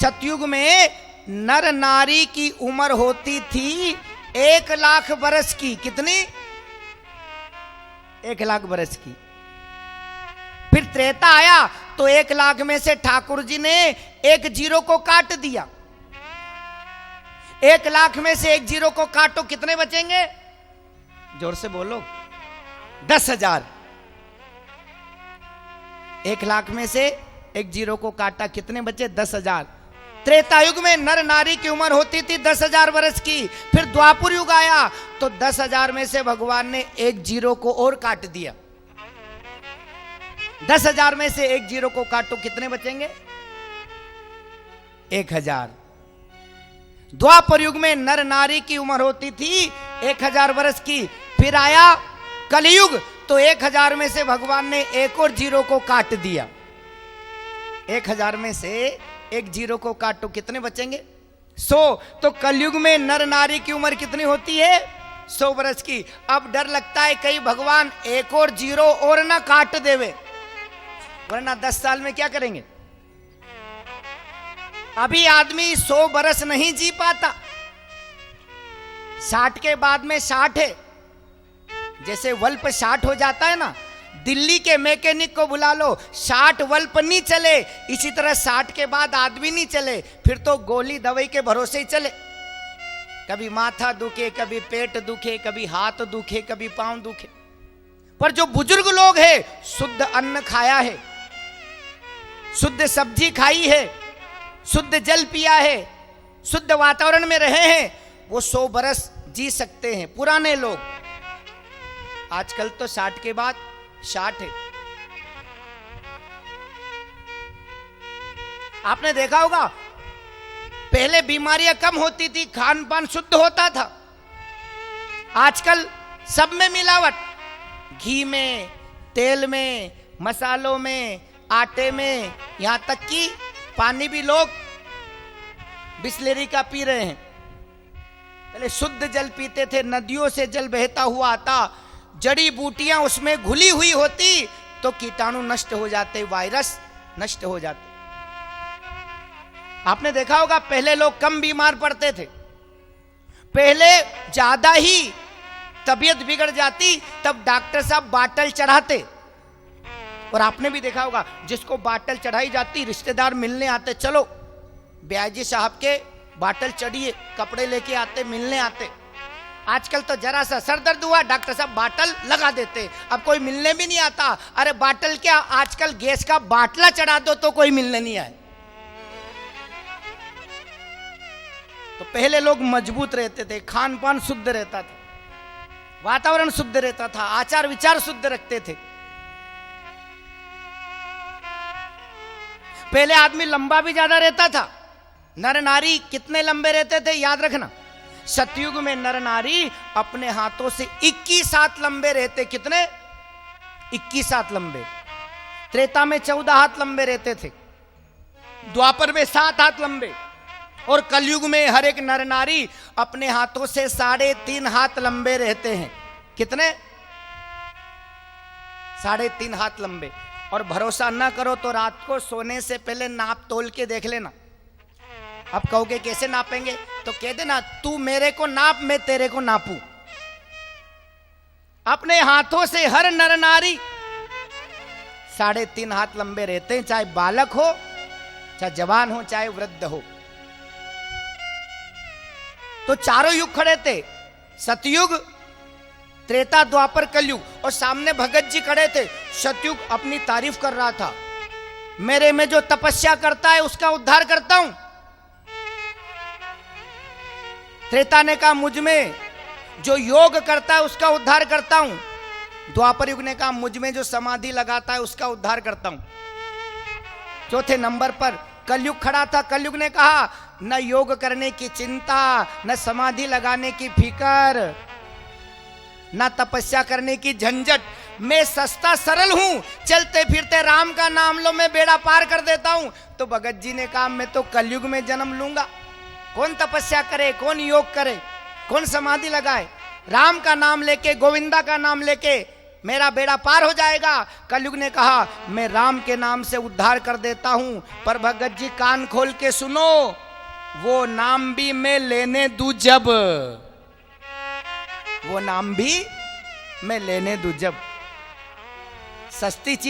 सतयुग में नर नारी की उम्र होती थी 1,00,000 बरस की। कितनी? 1,00,000 बरस की। फिर त्रेता आया तो 1,00,000 में से ठाकुर जी ने एक जीरो को काट दिया। 1,00,000 में से एक जीरो को काटो, कितने बचेंगे? जोर से बोलो। 10,000। 1,00,000 में से एक जीरो को काटा, कितने बचे? 10,000। त्रेता युग में नर नारी की उम्र होती थी 10,000 वर्ष की। फिर द्वापर युग आया तो 10,000 में से भगवान ने एक जीरो को और काट दिया। 10,000 में से एक जीरो को काटो, कितने बचेंगे? 1,000। द्वापर युग में नर नारी की उम्र होती थी 1,000 वर्ष की। फिर आया कलयुग तो 1,000 में से भगवान ने एक और जीरो को काट दिया। 1,000 में से एक जीरो को काटो, कितने बचेंगे? 100। तो कलयुग में नर नारी की उम्र कितनी होती है? 100 वर्ष की। अब डर लगता है कहीं भगवान एक और जीरो और ना काट देवे, वरना 10 साल में क्या करेंगे? अभी आदमी 100 बरस नहीं जी पाता, 60 के बाद में 60 है। जैसे वल्प 60 हो जाता है ना, दिल्ली के मैकेनिक को बुला लो, 60 वल्प नहीं चले, इसी तरह 60 के बाद आदमी नहीं चले, फिर तो गोली दवाई के भरोसे ही चले। कभी माथा दुखे, कभी पेट दुखे, कभी हाथ दुखे, कभी पांव दुखे। पर जो बुजुर्ग लोग हैं, शुद्ध अन्न खाया है, शुद्ध सब्जी खाई है, शुद्ध जल पिया है, शुद्ध वातावरण में रहे हैं, वो 100 बरस जी सकते हैं। पुराने लोग। आजकल तो 60 के बाद 60 है। आपने देखा होगा पहले बीमारियां कम होती थी, खान पान शुद्ध होता था। आजकल सब में मिलावट, घी में, तेल में, मसालों में, आटे में, यहां तक कि पानी भी लोग बिस्लेरी का पी रहे हैं। पहले शुद्ध जल पीते थे, नदियों से जल बहता हुआ आता, जड़ी बूटियां उसमें घुली हुई होती तो कीटाणु नष्ट हो जाते, वायरस नष्ट हो जाते। आपने देखा होगा पहले लोग कम बीमार पड़ते थे, पहले ज्यादा ही तबीयत बिगड़ जाती तब डॉक्टर साहब बाटल चढ़ाते। और आपने भी देखा होगा जिसको बाटल चढ़ाई जाती रिश्तेदार मिलने आते, चलो ब्याजी साहब के बाटल चढ़िए, कपड़े लेके आते, मिलने आते। आजकल तो जरा सा सर दर्द हुआ डॉक्टर साहब बाटल लगा देते, अब कोई मिलने भी नहीं आता। अरे बाटल क्या, आजकल गैस का बाटला चढ़ा दो तो कोई मिलने नहीं आए। तो पहले लोग मजबूत रहते थे, खान पान शुद्ध रहता था, वातावरण शुद्ध रहता था, आचार विचार शुद्ध रखते थे। पहले आदमी लंबा भी ज्यादा रहता था। नर नारी कितने लंबे रहते थे याद रखना। सतयुग में नर नारी अपने हाथों से 21 हाथ लंबे रहते। कितने? 21 हाथ लंबे। त्रेता में 14 हाथ लंबे रहते थे, द्वापर में 7 हाथ लंबे, और कलयुग में हर एक नर नारी अपने हाथों से 3.5 हाथ लंबे रहते हैं। कितने? 3.5 हाथ लंबे। और भरोसा ना करो तो रात को सोने से पहले नाप तोल के देख लेना। अब कहोगे कैसे नापेंगे, तो कह देना तू मेरे को नाप, मैं तेरे को नापू। अपने हाथों से हर नर नारी 3.5 हाथ लंबे रहते हैं, चाहे बालक हो, चाहे जवान हो, चाहे वृद्ध हो। तो चारों युग खड़े थे, सतयुग, त्रेता, द्वापर, कलयुग, और सामने भगत जी खड़े थे। सतयुग अपनी तारीफ कर रहा था, मेरे में जो तपस्या करता है उसका उद्धार करता हूं। त्रेता ने कहा मुझ में जो योग करता है उसका उद्धार करता हूं। द्वापर युग ने कहा मुझ में जो समाधि लगाता है उसका उद्धार करता हूं। चौथे नंबर पर कलयुग खड़ा था। कलयुग ने कहा न योग करने की चिंता, न समाधि लगाने की फिकर, न तपस्या करने की झंझट, मैं सस्ता सरल हूं, चलते फिरते राम का नाम लो, मैं बेड़ा पार कर देता हूं। तो भगत जी ने कहा मैं तो कलयुग में जन्म लूंगा, कौन तपस्या करे, कौन योग करे, कौन समाधि लगाए, राम का नाम लेके, गोविंदा का नाम लेके मेरा बेड़ा पार हो जाएगा। कलयुग ने कहा मैं राम के नाम से उद्धार कर देता हूं, पर भगत जी कान खोल के सुनो, वो नाम भी मैं लेने दूं जब, वो नाम भी मैं लेने दूं जब। सस्ती चीज